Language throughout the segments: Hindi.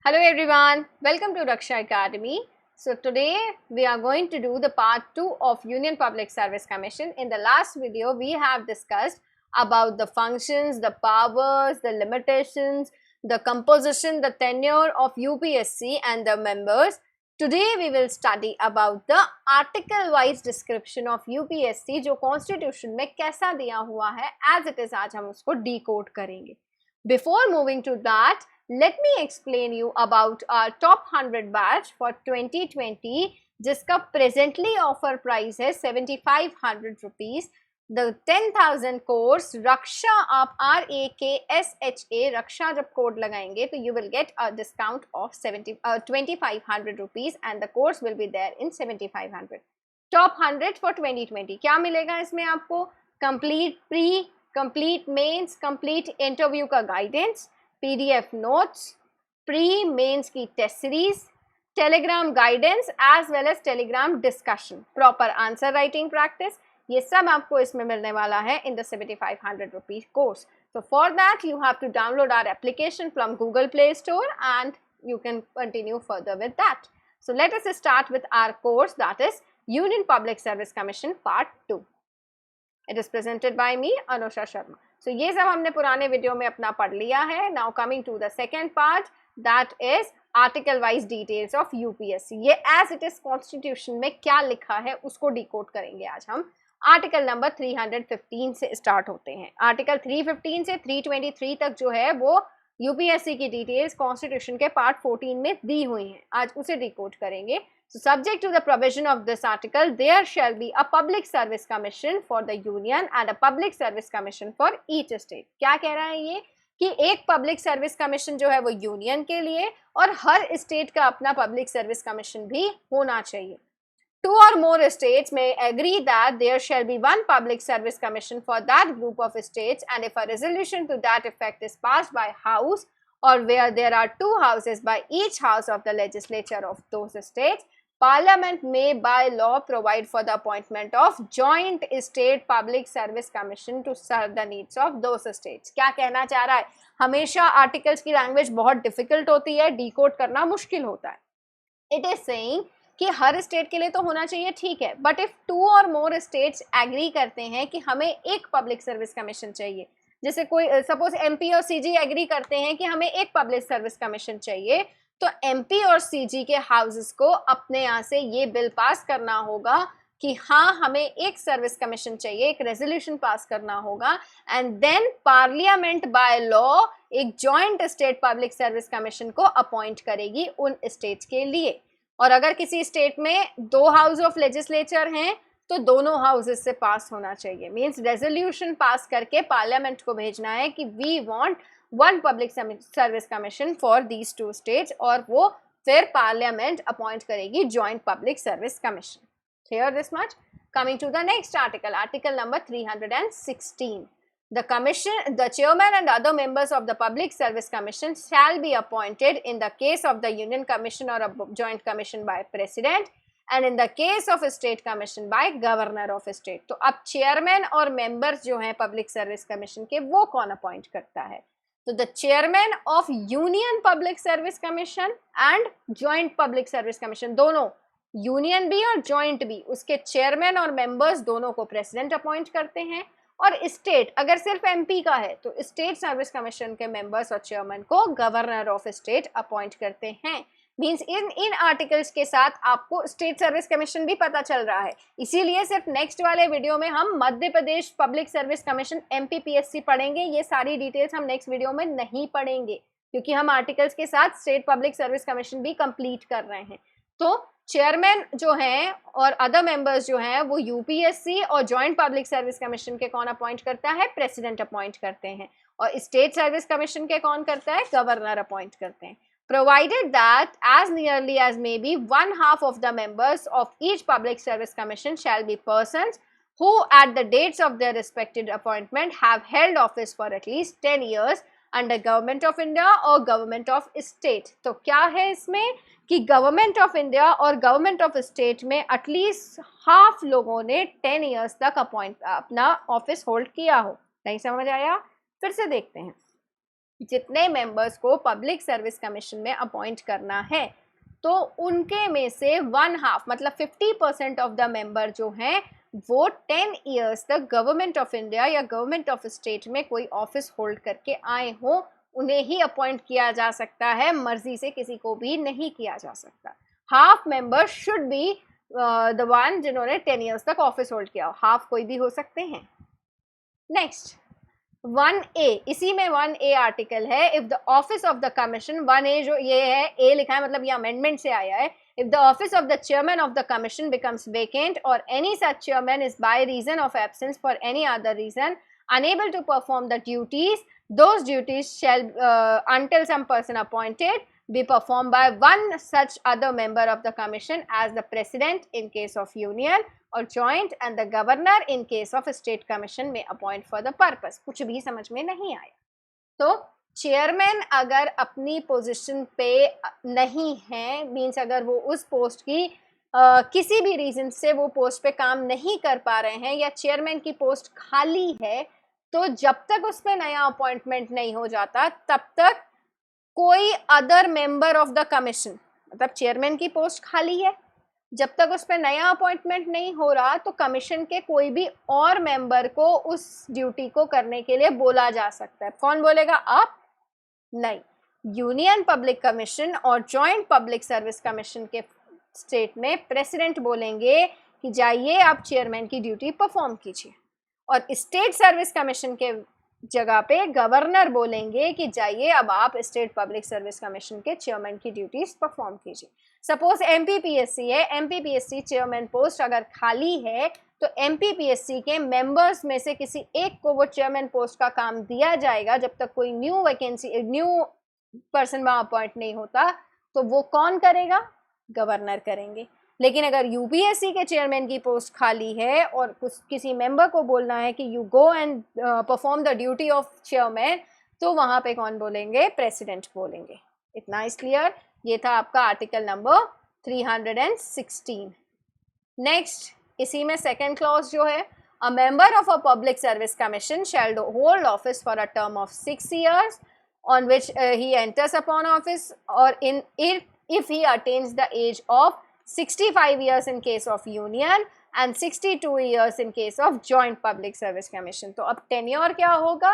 Hello everyone, welcome to Raksha Academy. So today we are going to do the part 2 of Union Public Service Commission. In the last video we have discussed about the functions, the powers, the limitations, the composition, the tenure of UPSC and the members. Today we will study about the article wise description of UPSC जो constitution में कैसा दिया हुआ है as it is आज हम उसको decode करेंगे. Before moving to that, let me explain you about our top 100 batch for 2020 जिसका presently offer price है 7500 rupees. The 10,000 course रक्षा आप RAKSHA रक्षा जब कोड लगाएंगे तो you will get a discount of 2500 rupees and the course will be there in 7500. Top 100 for 2020 क्या मिलेगा इसमें आपको? Complete pre, complete mains, complete interview का guidance, PDF notes, pre mains की test series, Telegram guidance as well as Telegram discussion, proper answer writing practice, ये सब आपको इसमें मिलने वाला है in the 7500 rupees course. So for that you have to download our application from Google Play Store and you can continue further with that. So let us start with our course, that is Union Public Service Commission Part 2. It is presented by me, Anusha Sharma. So ये सब हमने पुराने वीडियो में अपना पढ़ लिया है. Now coming to the second part, that is article wise details of UPSC. ये as it is constitution में क्या लिखा है उसको decode करेंगे आज हम. आर्टिकल नंबर 315 से स्टार्ट होते हैं. आर्टिकल 315 से 323 तक जो है वो यूपीएससी की डिटेल्स कॉन्स्टिट्यूशन के पार्ट 14 में दी हुई हैं. आज उसे डिकोड करेंगे. So subject to the provision of this article, there shall be a public service commission for the union and a public service commission for each state. क्या कह रहा है ये कि एक पब्लिक सर्विस कमीशन जो है वो यूनियन के लिए और हर स्टेट का अपना पब्लिक सर्विस कमीशन भी होना चाहिए. Two or more states may agree that there shall be one public service commission for that group of states, and if a resolution to that effect is passed by house or where there are two houses by each house of the legislature of those states, Parliament may by law provide for the appointment of joint state public service commission to serve the needs of those states. क्या कहना चाह रहा है? हमेशा आर्टिकल्स की लैंग्वेज बहुत डिफिकल्ट होती है, डिकोड करना मुश्किल होता है. इट इज सेइंग कि हर स्टेट के लिए तो होना चाहिए, ठीक है, बट इफ टू और मोर स्टेट्स एग्री करते हैं कि हमें एक पब्लिक सर्विस कमीशन चाहिए, जैसे कोई सपोज एमपी और सीजी एग्री करते हैं कि हमें एक पब्लिक सर्विस कमीशन चाहिए, तो एमपी और सीजी के हाउसेस को अपने यहाँ से ये बिल पास करना होगा कि हाँ हमें एक सर्विस कमीशन चाहिए, एक रेजोल्यूशन पास करना होगा, and then parliament by law एक joint state public service commission को अपॉइंट करेगी उन स्टेट्स के लिए. और अगर किसी स्टेट में दो हाउस ऑफ लेजिस्लेचर हैं तो दोनों हाउसेस से पास होना चाहिए. मींस रेजोल्यूशन पास करके पार्लियामेंट को भेजना है कि we want one public service commission for these two states, और वो फिर पार्लियामेंट अपॉइंट करेगी joint public service commission. Clear this much? Coming to the next article, article number 316. The commission, the chairman and other members of the Public Service Commission shall be appointed in the case of the Union Commission or a joint commission by President, and in the case of a State Commission by Governor of a State. तो अब chairman और members जो हैं Public Service Commission के वो कौन appoint करता है? तो the chairman of Union Public Service Commission and Joint Public Service Commission, दोनों यूनियन भी और जॉइंट भी, उसके चेयरमैन और मेंबर्स दोनों को प्रेसिडेंट अपॉइंट करते हैं. और स्टेट अगर सिर्फ एमपी का है तो स्टेट सर्विस कमीशन के मेंबर्स और चेयरमैन को गवर्नर ऑफ स्टेट अपॉइंट करते हैं. मींस इन आर्टिकल्स के साथ आपको स्टेट सर्विस कमीशन भी पता चल रहा है. इसीलिए सिर्फ नेक्स्ट वाले वीडियो में हम Madhya Pradesh public service commission MPPSC पढ़ेंगे. ये सारी डिटेल्स हम नेक्स्ट वीडियो में नहीं पढ़ेंगे क्योंकि हम आर्टिकल्स के साथ स्टेट पब्लिक सर्विस कमीशन भी कंप्लीट कर रहे हैं. तो चेयरमैन जो हैं और अदर मेंबर्स जो हैं वो यूपीएससी और जॉइंट पब्लिक सर्विस कमीशन के कौन अपॉइंट करता है? प्रेसिडेंट अपॉइंट करते हैं. और स्टेट सर्विस कमीशन के कौन करता है? गवर्नर अपॉइंट करते हैं. Provided that as nearly as may be 1/2 of the members of each public service commission shall be persons who at the dates of their respective appointment have held office for at least 10 years under government of India or government of state. तो क्या है इसमें कि गवर्नमेंट ऑफ इंडिया और गवर्नमेंट ऑफ स्टेट में एटलीस्ट हाफ लोगों ने 10 ईयर्स तक अपना ऑफिस होल्ड किया हो. नहीं समझ आया? फिर से देखते हैं. जितने मेंबर्स को पब्लिक सर्विस कमीशन में अपॉइंट करना है, तो उनके में से 1/2 मतलब 50% ऑफ द मेंबर जो हैं वो 10 ईयर्स तक गवर्नमेंट ऑफ इंडिया या गवर्नमेंट ऑफ स्टेट में कोई ऑफिस होल्ड करके आए हों, उन्हें ही अपॉइंट किया जा सकता है, मर्जी से किसी को भी नहीं किया जा सकता। Half member should be the one जिन्होंने 10 ईयर्स तक ऑफिस होल्ड किया हो, हाफ कोई भी हो सकते हैं। नेक्स्ट 1A, इसी में 1A आर्टिकल है, if the office of the commission, 1A जो ये है, ए लिखा है मतलब ये अमेंडमेंट से आया है, if the office of the chairman of the commission becomes vacant or any such chairman is by reason of absence for any other reason unable to perform the duties, those duties shall until some person appointed be performed by one such other member of the commission as the president in case of union or joint and the governor in case of state commission may appoint for the purpose। कुछ भी समझ में नहीं आया तो चेयरमैन अगर अपनी पोजीशन पे नहीं है, मीन्स अगर वो उस पोस्ट की किसी भी रीजन से वो पोस्ट पे काम नहीं कर पा रहे हैं या चेयरमैन की पोस्ट खाली है, तो जब तक उस पर नया अपॉइंटमेंट नहीं हो जाता तब तक कोई other member of the commission, मतलब चेयरमैन की पोस्ट खाली है, जब तक उस पर नया अपॉइंटमेंट नहीं हो रहा तो कमीशन के कोई भी और मेंबर को उस ड्यूटी को करने के लिए बोला जा सकता है। कौन बोलेगा? आप नहीं। यूनियन पब्लिक कमीशन और जॉइंट पब्लिक सर्विस कमीशन के स्टेट में प्रेसिडेंट बोलेंगे कि जाइए आप चेयरमैन की ड्यूटी परफॉर्म कीजिए, और स्टेट सर्विस कमीशन के जगह पे गवर्नर बोलेंगे कि जाइए अब आप स्टेट पब्लिक सर्विस कमीशन के चेयरमैन की ड्यूटीज परफॉर्म कीजिए। सपोज एमपीपीएससी है, एमपीपीएससी चेयरमैन पोस्ट अगर खाली है तो एमपीपीएससी के मेंबर्स में से किसी एक को वो चेयरमैन पोस्ट का काम दिया जाएगा जब तक कोई न्यू पर्सन वहाँ अपॉइंट नहीं होता। तो वो कौन करेगा? गवर्नर करेंगे। लेकिन अगर यूपीएससी के चेयरमैन की पोस्ट खाली है और किसी मेंबर को बोलना है कि you go and perform the duty of chairman, तो वहाँ पे कौन बोलेंगे? प्रेसिडेंट बोलेंगे। इतना इज क्लियर। ये था आपका आर्टिकल नंबर 316। नेक्स्ट, इसी में सेकेंड क्लॉज जो है, a member of a public service commission shall hold office for a term of 6 years on which he enters upon office or if he attains the age of 65 years in case of union and 62 years in case of joint public service commission। तो अब टेन्योर क्या होगा?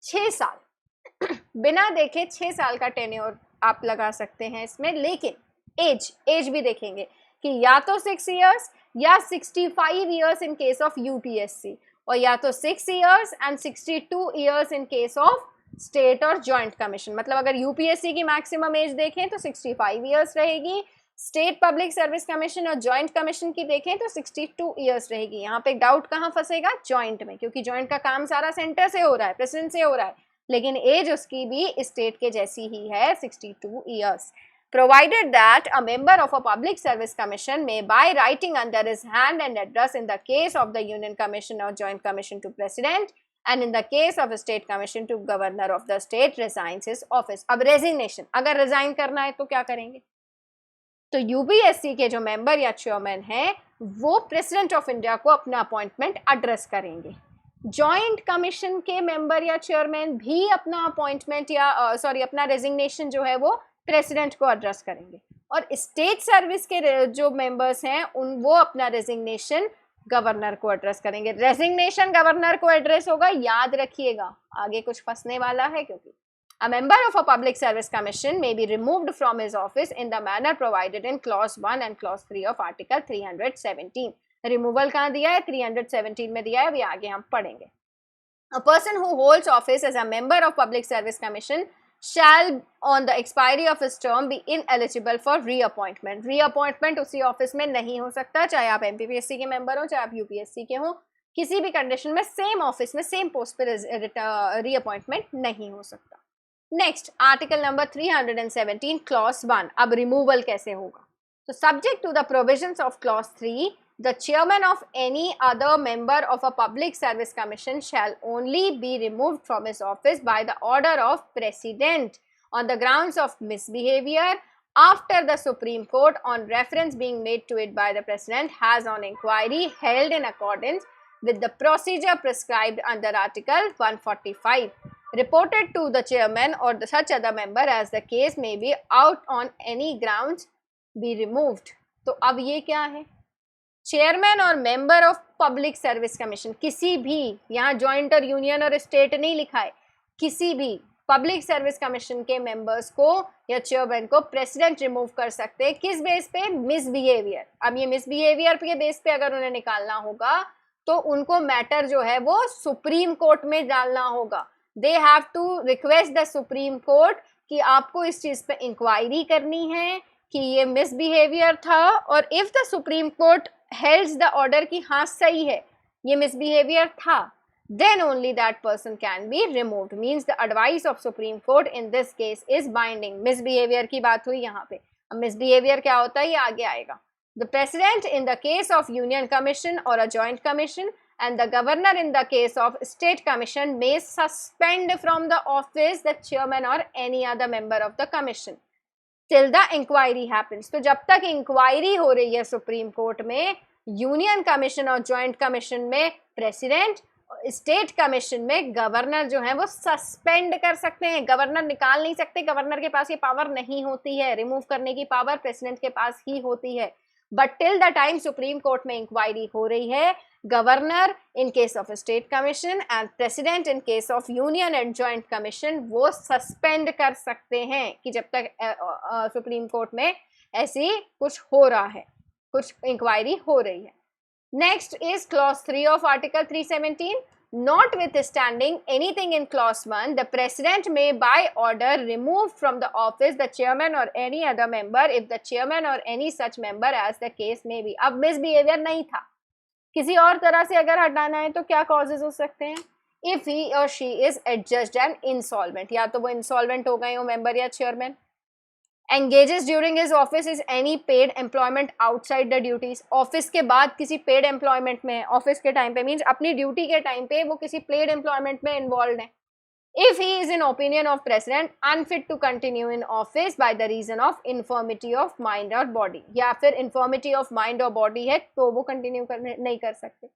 6 साल। बिना देखे 6 साल का टेन्योर आप लगा सकते हैं इसमें, लेकिन एज भी देखेंगे कि या तो 6 years या 65 years in case of UPSC, और या तो 6 years and 62 years in case of state और जॉइंट कमीशन। मतलब अगर यूपीएससी की मैक्सिमम एज देखें तो 65 इयर्स रहेगी, स्टेट पब्लिक सर्विस कमीशन और जॉइंट कमीशन की देखें तो 62 इयर्स रहेगी। यहाँ पे डाउट कहाँ फंसेगा? जॉइंट में, क्योंकि जॉइंट का काम सारा सेंटर से हो रहा है, प्रेसिडेंट से हो रहा है, लेकिन एज उसकी भी स्टेट के जैसी ही है, 62 years. Provided that a member of a public service commission may by writing under his hand and address in the case of the union commission or joint commission to president and in the case of a state commission to governor of the state resigns his office। अब रेजिग्नेशन अगर रिजाइन करना है तो क्या करेंगे? तो यूपीएससी के जो मेंबर या चेयरमैन हैं वो प्रेसिडेंट ऑफ इंडिया को अपना अपॉइंटमेंट एड्रेस करेंगे। जॉइंट कमीशन के मेंबर या चेयरमैन भी अपना अपॉइंटमेंट या अपना रेजिग्नेशन जो है वो प्रेसिडेंट को एड्रेस करेंगे, और स्टेट सर्विस के जो मेंबर्स हैं वो अपना रेजिग्नेशन गवर्नर को एड्रेस करेंगे। रेजिग्नेशन गवर्नर को एड्रेस होगा, याद रखिएगा, आगे कुछ फंसने वाला है, क्योंकि a member of a public service commission may be removed from his office in the manner provided in clause 1 and clause 3 of article 317। Removal कहाँ दिया है? 317 में दिया है, अभी आगे हम पढ़ेंगे। A person who holds office as a member of public service commission shall on the expiry of his term be ineligible for reappointment। reappointment उसी ऑफिस में नहीं हो सकता, चाहे आप एमपीपीएससी के मेंबर हो चाहे आप यूपीएससी के हो, किसी भी कंडीशन में सेम ऑफिस में सेम पोस्ट पे रीअपॉइंटमेंट नहीं हो सकता। Next, article number 317 clause 1। अब रिमूवल कैसे होगा? तो subject to the provisions of clause 3, the chairman of any other member of a public service commission shall only be removed from his office by the order of president on the grounds of misbehavior after the Supreme Court on reference being made to it by the president has on inquiry held in accordance with the procedure prescribed under article 145। reported to the chairman or the such other member as the case may be out on any grounds be removed. तो अब ये क्या है, चेयरमैन और member of public service commission, किसी भी, यहाँ जॉइंट और यूनियन और स्टेट नहीं लिखा है, किसी भी पब्लिक सर्विस कमीशन के मेंबर्स को या चेयरमैन को प्रेसिडेंट रिमूव कर सकते हैं, किस बेस पे, मिसबिहेवियर। अब ये मिसबिहेवियर के बेस पे अगर उन्हें निकालना होगा तो उनको मैटर जो है वो सुप्रीम कोर्ट में डालना होगा। They have to request the supreme court कि आपको इस चीज पे इंक्वायरी करनी है कि ये मिसबिहेवियर था, और if the supreme Court helds the order कि हाँ सही है ये मिसबिहेवियर था, then only that person can be removed, means the advice of Supreme Court in this case is binding। misbehavior की बात हुई यहाँ पे, अब misbehavior क्या होता है ये आगे आएगा। The president in the case of union commission or a joint commission and the governor in the case of state commission may suspend from the office the chairman or any other member of the commission till the inquiry happens। तो जब तक इंक्वायरी हो रही है सुप्रीम कोर्ट में, यूनियन कमीशन और जॉइंट कमीशन में प्रेसिडेंट, स्टेट कमीशन में गवर्नर जो है वो सस्पेंड कर सकते हैं, गवर्नर निकाल नहीं सकते, गवर्नर के पास ये पावर नहीं होती है, रिमूव करने की पावर प्रेसिडेंट के पास ही होती है। But till the time supreme court में इंक्वायरी हो रही है, governor in case of state commission and president in case of union and joint commission वो सस्पेंड कर सकते हैं कि जब तक सुप्रीम कोर्ट में ऐसी कुछ हो रहा है, कुछ इंक्वायरी हो रही है। Next is clause 3 of article 317. Notwithstanding anything in clause 1, the president may by order remove from the office the chairman or any other member if the chairman or any such member as the case may be। अब misbehavior नहीं था, किसी और तरह से अगर हटाना है तो क्या causes हो सकते हैं, if he or she is adjudged and insolvent, या तो वो insolvent हो गए हो member या chairman, engages during his office is any paid employment outside the duties, office के बाद किसी पेड एम्प्लॉयमेंट में है, ऑफिस के टाइम पे मीन्स अपनी ड्यूटी के टाइम पे वो किसी पेड एम्प्लॉयमेंट में इन्वॉल्व है। If he is in opinion of president unfit to continue in office by the reason of infirmity of mind और बॉडी, या फिर इन्फॉर्मिटी ऑफ माइंड और बॉडी है तो वो कंटिन्यू नहीं कर सकते।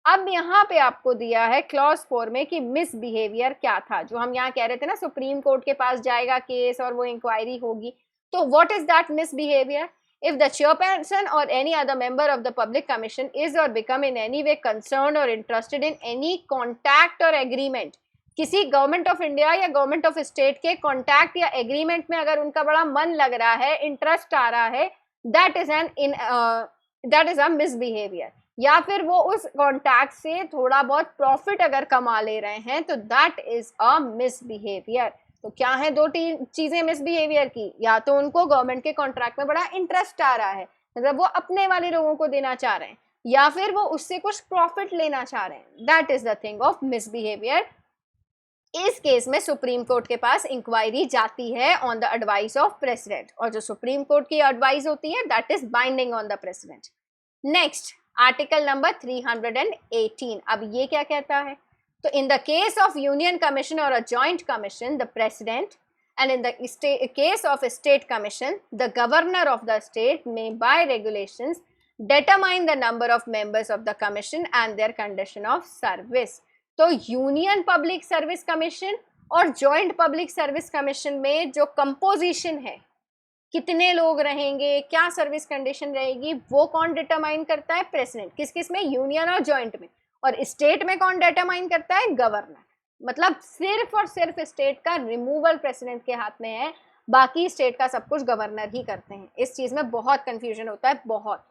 अब यहाँ पे आपको दिया है क्लॉज 4 में कि मिसबिहेवियर क्या था, जो हम यहाँ कह रहे थे ना सुप्रीम कोर्ट के पास जाएगा केस और वो इंक्वायरी होगी, तो what is that misbehavior? If the chairperson or any other member of the public commission is or become in any way concerned or interested in any contact or agreement, किसी गवर्नमेंट ऑफ इंडिया या गवर्नमेंट ऑफ स्टेट के कॉन्टैक्ट या एग्रीमेंट में अगर उनका बड़ा मन लग रहा है, इंटरेस्ट आ रहा है, that is a misbehavior। या फिर वो उस कॉन्टैक्ट से थोड़ा बहुत प्रॉफिट अगर कमा ले रहे हैं तो that is a misbehavior। तो क्या है दो चीजें मिसबिहेवियर की, या तो उनको गवर्नमेंट के कॉन्ट्रैक्ट में बड़ा इंटरेस्ट आ रहा है, मतलब वो अपने वाले लोगों को देना चाह रहे हैं, या फिर वो उससे कुछ प्रॉफिट लेना चाह रहे हैं, that is the thing of misbehaviour. इस केस में सुप्रीम कोर्ट के पास इंक्वायरी जाती है on the advice of president, और जो सुप्रीम कोर्ट की एडवाइस होती है that is binding on the president. Next article number 318, अब ये क्या कहता है, तो in the case of union commission or a joint commission, the president, and in the case of a state commission, the governor of the state may by regulations determine the number of members of the commission and their condition of service। तो यूनियन पब्लिक सर्विस कमीशन और जॉइंट पब्लिक सर्विस कमीशन में जो कंपोजिशन है, कितने लोग रहेंगे, क्या सर्विस कंडीशन रहेगी, वो कौन डिटरमाइन करता है, प्रेसिडेंट। किस किस में, यूनियन और जॉइंट में। और स्टेट में कौन डिटरमाइन करता है, गवर्नर। मतलब सिर्फ और सिर्फ स्टेट का रिमूवल प्रेसिडेंट के हाथ में है, बाकी स्टेट का सब कुछ गवर्नर ही करते हैं। इस चीज में बहुत कंफ्यूजन होता है, बहुत।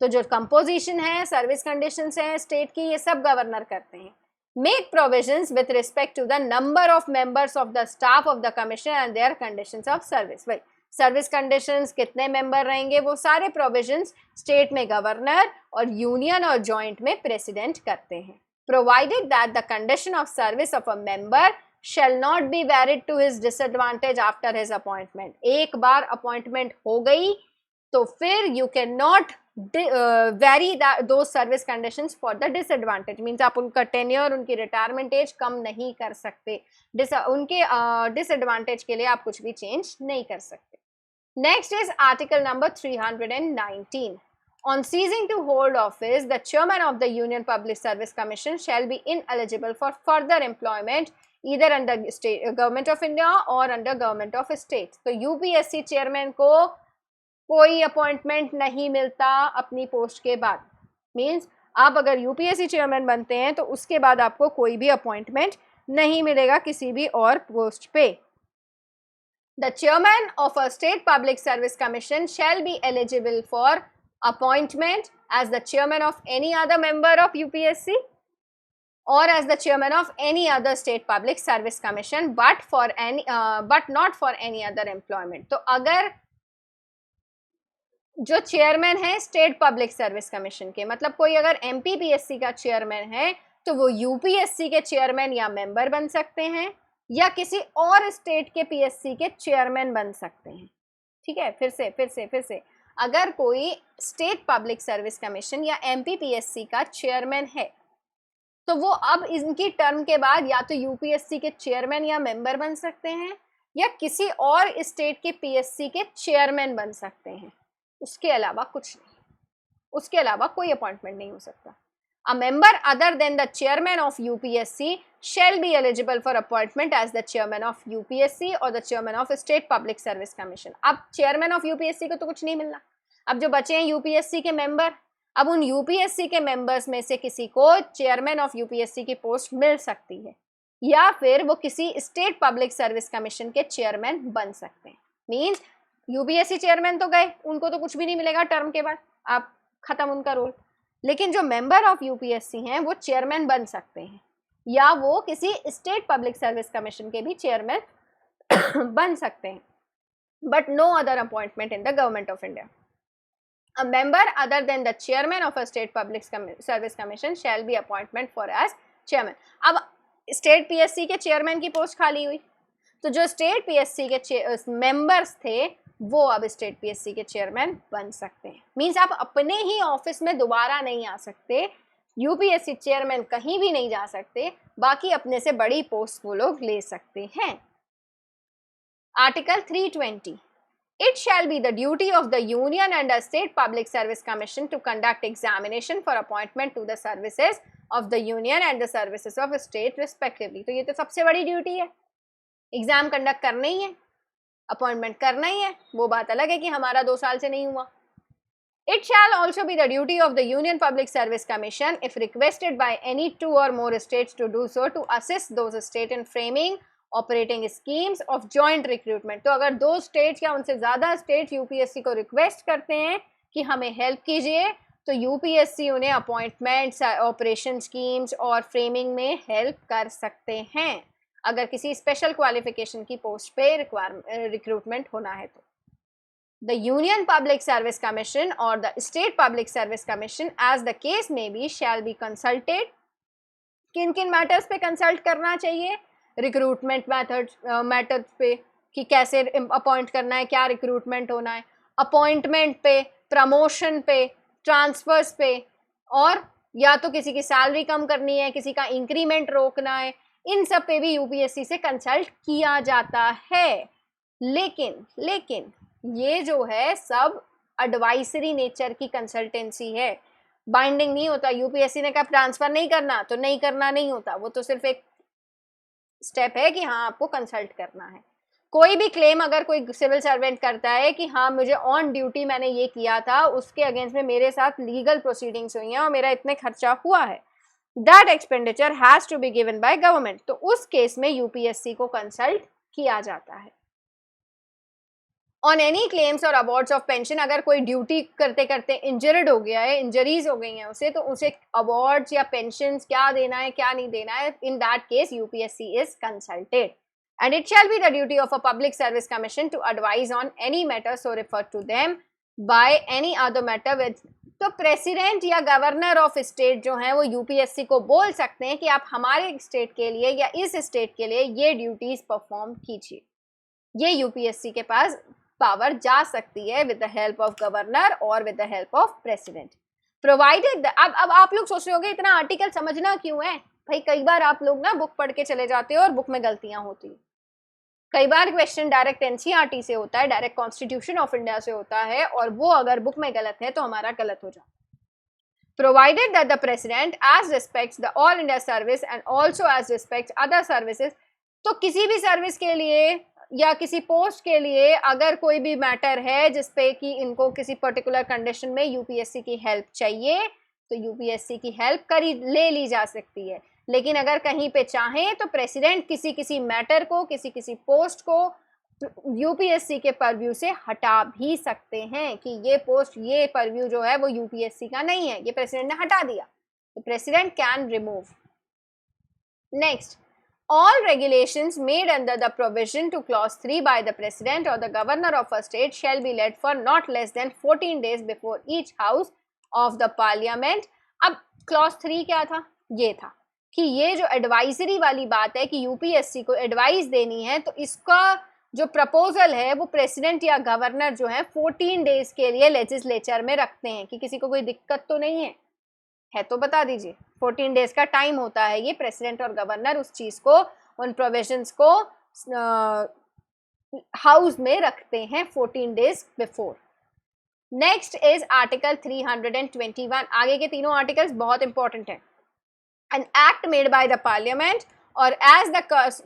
तो जो कंपोजिशन है, सर्विस कंडीशंस हैं स्टेट की, ये सब गवर्नर करते हैं। Make provisions with respect to the number of members of the staff of the commission and their conditions of service. भाई सर्विस कंडीशंस, कितने मेंबर रहेंगे, वो सारे प्रोविजंस स्टेट में गवर्नर और यूनियन और जॉइंट में प्रेसिडेंट करते हैं। Provided that the condition of service of a member shall not be varied to his disadvantage after his appointment। एक बार अपॉइंटमेंट हो गई तो फिर you cannot vary those service conditions for the disadvantage, means आप उनका tenure, उनकी retirement age कम नहीं कर सकते, उनके disadvantage के लिए आप कुछ भी change नहीं कर सकते। Next is article number 319. On ceasing to hold office, the chairman of the Union Public Service Commission shall be ineligible for further employment either under state government of India और अंडर गवर्नमेंट ऑफ स्टेट। तो यूपीएससी चेयरमैन को कोई अपॉइंटमेंट नहीं मिलता अपनी पोस्ट के बाद। मीन्स आप अगर यूपीएससी चेयरमैन बनते हैं तो उसके बाद आपको कोई भी अपॉइंटमेंट नहीं मिलेगा किसी भी और पोस्ट पे। The chairman of a state public service commission shall be eligible for appointment as the chairman of any other member of UPSC or as the chairman of any other state public service commission but not for any other employment। तो अगर जो चेयरमैन है स्टेट पब्लिक सर्विस कमीशन के, मतलब कोई अगर एमपीपीएससी का चेयरमैन है तो वो यूपीएससी के चेयरमैन या मेंबर बन सकते हैं या किसी और स्टेट के पीएससी के चेयरमैन बन सकते हैं। ठीक है, फिर से अगर कोई स्टेट पब्लिक सर्विस कमीशन या एमपीपीएससी का चेयरमैन है तो वो अब इनकी टर्म के बाद या तो यूपीएससी के चेयरमैन या मेंबर बन सकते हैं या किसी और स्टेट के पीएससी के चेयरमैन बन सकते हैं। उसके अलावा कुछ नहीं, उसके अलावा कोई अपॉइंटमेंट नहीं हो सकता। A member other than the chairman of UPSC shall be eligible for appointment as the chairman of UPSC और the chairman of state public service commission. अब चेयरमैन ऑफ यूपीएससी को तो कुछ नहीं मिलना, अब जो बचे हैं यूपीएससी के मेंबर, अब उन यूपीएससी के मेंबर्स में से किसी को चेयरमैन ऑफ यूपीएससी की पोस्ट मिल सकती है या फिर वो किसी स्टेट पब्लिक सर्विस कमीशन के चेयरमैन बन सकते हैं। मींस यूपीएससी चेयरमैन तो गए, उनको तो कुछ भी नहीं मिलेगा टर्म के बाद, आप खत्म उनका रोल। लेकिन जो मेंबर ऑफ यूपीएससी हैं वो चेयरमैन बन सकते हैं या वो किसी स्टेट पब्लिक सर्विस कमीशन के भी चेयरमैन बन सकते हैं, but no other appointment in the government of India. A member other than the chairman of a state public service commission shall be appointment for as chairman। अब स्टेट पीएससी के चेयरमैन की पोस्ट खाली हुई तो जो स्टेट पीएससी के मेंबर्स थे वो अब स्टेट पीएससी के चेयरमैन बन सकते हैं। मींस आप अपने ही ऑफिस में दोबारा नहीं आ सकते, यूपीएससी चेयरमैन कहीं भी नहीं जा सकते, बाकी अपने से बड़ी पोस्ट वो लोग ले सकते हैं। Article 320, it shall be the duty of the union and a state public service commission to conduct examination for appointment to the services of the union and the services of state respectively। तो ये तो सबसे बड़ी ड्यूटी है, एग्जाम कंडक्ट करना ही है, अपॉइंटमेंट करना ही है। वो बात अलग है कि हमारा 2 साल से नहीं हुआ। It shall also be the duty of the Union Public Service Commission, if requested by any 2 or more states to do so, to assist those states in framing operating schemes of joint recruitment. तो अगर 2 स्टेट या उनसे ज़्यादा स्टेट यूपीएससी को रिक्वेस्ट करते हैं कि हमें हेल्प कीजिए तो यूपीएससी उन्हें अपॉइंटमेंट्स, ऑपरेशन स्कीम्स और फ्रेमिंग में हेल्प कर सकते हैं अगर किसी स्पेशल क्वालिफिकेशन की पोस्ट पे रिक्रूटमेंट होना है तो। The union public service commission और the state public service commission as the case may be shall be consulted. किन किन मैटर्स पे कंसल्ट करना चाहिए? रिक्रूटमेंट मैथड्स पे कि कैसे अपॉइंट करना है, क्या रिक्रूटमेंट होना है, अपॉइंटमेंट पे, प्रमोशन पे, ट्रांसफर्स पे, और या तो किसी की सैलरी कम करनी है, किसी का इंक्रीमेंट रोकना है, इन सब पे भी यूपीएससी से कंसल्ट किया जाता है। लेकिन ये जो है सब एडवाइजरी नेचर की कंसल्टेंसी है, बाइंडिंग नहीं होता। यूपीएससी ने कहा ट्रांसफर नहीं करना तो नहीं करना नहीं होता, वो तो सिर्फ एक स्टेप है कि हाँ आपको कंसल्ट करना है। कोई भी क्लेम अगर कोई सिविल सर्वेंट करता है कि हाँ मुझे ऑन ड्यूटी मैंने ये किया था, उसके अगेंस्ट में मेरे साथ लीगल प्रोसीडिंग्स हुई हैं और मेरा इतने खर्चा हुआ है, that expenditure has to be given by government, तो उस केस में यूपीएससी को कंसल्ट किया जाता है। ऑन एनी क्लेम्स और अवार्ड्स ऑफ पेंशन, अगर कोई ड्यूटी करते करते इंजर्ड हो गया है, इंजरीज हो गई हैं उसे, तो उसे अवार्ड्स या पेंशन क्या देना है क्या नहीं देना है, in that case UPSC is consulted. And it shall be the duty of a public service commission to advise on any matter so referred to them by any other matter with। तो प्रेसिडेंट या गवर्नर ऑफ स्टेट जो हैं वो यूपीएससी को बोल सकते हैं कि आप हमारे स्टेट के लिए या इस स्टेट के लिए ये ड्यूटीज परफॉर्म कीजिए। ये यूपीएससी के पास पावर जा सकती है with the help of governor और with the help of president, provided. अब आप लोग सोच रहे होंगे इतना आर्टिकल समझना क्यों है भाई? कई बार आप लोग ना बुक पढ़ के चले जाते हो और बुक में गलतियां होती है। कई बार क्वेश्चन डायरेक्ट एनसीईआरटी से होता है, डायरेक्ट कॉन्स्टिट्यूशन ऑफ इंडिया से होता है, और वो अगर बुक में गलत है तो हमारा गलत हो जाता है। Provided that the president as respects the all India service and also as respects other services तो किसी भी सर्विस के लिए या किसी पोस्ट के लिए अगर कोई भी मैटर है जिसपे कि इनको किसी पर्टिकुलर कंडीशन में यूपीएससी की हेल्प चाहिए तो यूपीएससी की हेल्प ले ली जा सकती है। लेकिन अगर कहीं पे चाहें तो प्रेसिडेंट किसी मैटर को, किसी पोस्ट को यूपीएससी के परव्यू से हटा भी सकते हैं कि ये पोस्ट, ये परव्यू जो है वो यूपीएससी का नहीं है, ये प्रेसिडेंट ने हटा दिया, तो president can remove. Next, all regulations made under the provision to clause 3 by the president or the governor of a state shall be laid for not less than 14 days before each house of the parliament। अब clause 3 क्या था? ये था कि ये जो एडवाइजरी वाली बात है कि यूपीएससी को एडवाइस देनी है, तो इसका जो प्रपोजल है वो प्रेसिडेंट या गवर्नर जो है 14 डेज के लिए लेजिस्लेचर में रखते हैं कि किसी को कोई दिक्कत तो नहीं है तो बता दीजिए। 14 डेज का टाइम होता है, ये प्रेसिडेंट और गवर्नर उस चीज को, उन प्रोविजंस को हाउस में रखते हैं 14 days before. Next is article 321। आगे के तीनों आर्टिकल्स बहुत इंपॉर्टेंट हैं। An act made by the parliament और as the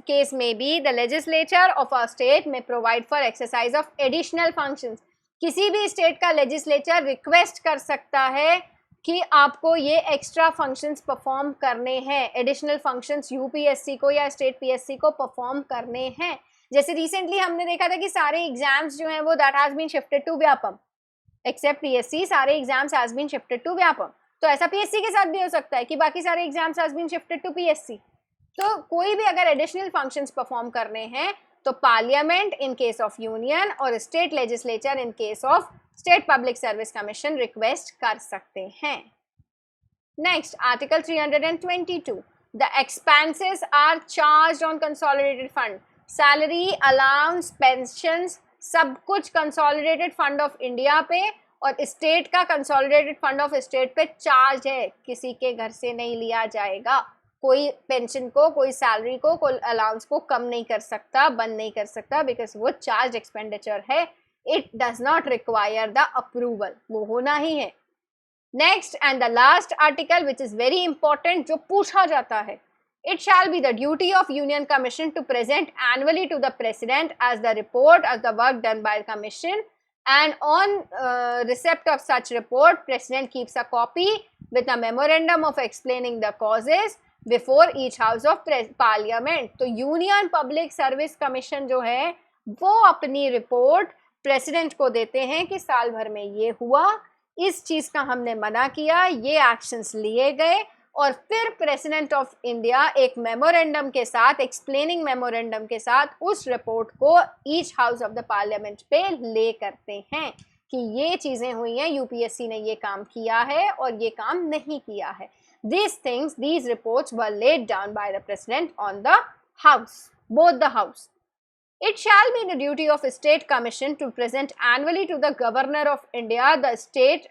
case may be the legislature of a state may provide for exercise of additional functions। किसी भी स्टेट का लेजिस्लेचर रिक्वेस्ट कर सकता है कि आपको ये एक्स्ट्रा फंक्शंस परफॉर्म करने हैं, एडिशनल फंक्शंस यूपीएससी को या स्टेट पीएससी को परफॉर्म करने हैं। जैसे रिसेंटली हमने देखा था कि सारे एग्जाम्स जो हैं वो that has been shifted to Vyapam, except PSC, सारे exams has been shifted to Vyapam. तो ऐसा पीएससी के साथ भी हो सकता है कि बाकी सारे exams has been shifted to PSC. तो कोई भी अगर एडिशनल फंक्शंस परफॉर्म करने हैं तो parliament in case of union और state legislature in case of state public service commission request कर सकते हैं। Next, article 322, the expenses are charged on consolidated fund. Salary, allowance, pensions सब कुछ कंसोलिडेटेड फंड ऑफ इंडिया पे और स्टेट का कंसोलिडेटेड फंड ऑफ स्टेट पे चार्ज है, किसी के घर से नहीं लिया जाएगा। कोई पेंशन को, कोई सैलरी को, कोई अलाउंस को कम नहीं कर सकता, बंद नहीं कर सकता, बिकॉज वो चार्ज एक्सपेंडिचर है। It does not require the approval, वो होना ही है। Next and the last article which is very important, जो पूछा जाता है, it shall be the duty of union commission to present annually to the president as the report as the work done by the commission and on receipt of such report president keeps a copy with a memorandum of explaining the causes before each house of parliament। तो यूनियन पब्लिक सर्विस कमीशन जो है वो अपनी रिपोर्ट प्रेसिडेंट को देते हैं कि साल भर में ये हुआ, इस चीज का हमने मना किया, ये एक्शंस लिए गए, और फिर प्रेसिडेंट ऑफ इंडिया एक मेमोरेंडम के साथ, एक्सप्लेनिंग मेमोरेंडम के साथ उस रिपोर्ट को each house of the parliament पे ले करते हैं कि ये चीजें हुई हैं, यूपीएससी ने ये काम किया है और ये काम नहीं किया है। These things, these reports were laid down by the president on the house, both the house। It shall be the duty of a state commission to present annually to the governor of India the state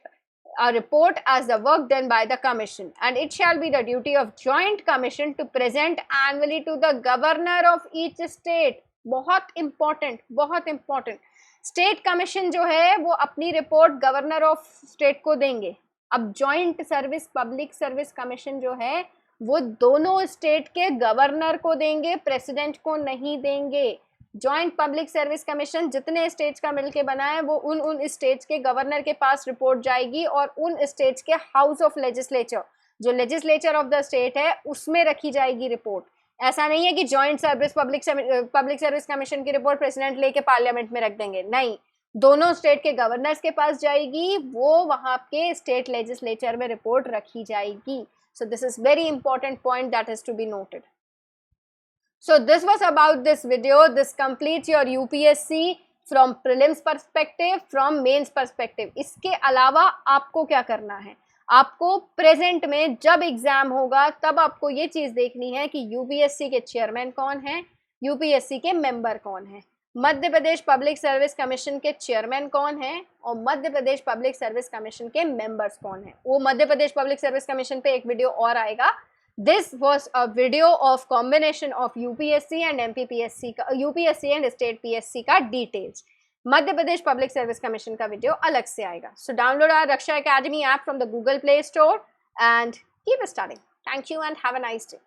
a report as the work done by the commission, and it shall be the duty of joint commission to present annually to the governor of each state। बहुत important, बहुत important। स्टेट कमीशन जो है वो अपनी रिपोर्ट गवर्नर ऑफ स्टेट को देंगे। अब joint service public service commission जो है वो दोनों स्टेट के गवर्नर को देंगे, प्रेसिडेंट को नहीं देंगे। जॉइंट पब्लिक सर्विस कमीशन जितने स्टेट्स का मिलके बना है वो उन स्टेट्स के गवर्नर के पास रिपोर्ट जाएगी और उन स्टेट्स के हाउस ऑफ लेजिस्लेचर, जो लेजिस्लेचर ऑफ द स्टेट है, उसमें रखी जाएगी रिपोर्ट। ऐसा नहीं है कि joint service public service commission की रिपोर्ट प्रेसिडेंट लेके पार्लियामेंट में रख देंगे, नहीं, दोनों स्टेट के गवर्नर्स के पास जाएगी, वो वहां के स्टेट लेजिस्लेचर में रिपोर्ट रखी जाएगी। So this is very important point that is to be noted. So this was about this video. This completes your UPSC from prelims perspective, from mains perspective। इसके अलावा आपको क्या करना है, आपको प्रेजेंट में जब एग्जाम होगा तब आपको ये चीज देखनी है कि यूपीएससी के चेयरमैन कौन है, यूपीएससी के मेंबर कौन है, Madhya Pradesh public service commission के चेयरमैन कौन है और Madhya Pradesh public service commission के मेंबर्स कौन है। वो Madhya Pradesh public service commission पे एक वीडियो और आएगा। This was a video of combination of UPSC and MPPSC का, UPSC and State PSC का details। Madhya Pradesh public service commission का वीडियो अलग से आएगा। So download our Raksha Academy app from the Google Play Store and keep studying। Thank you and have a nice day।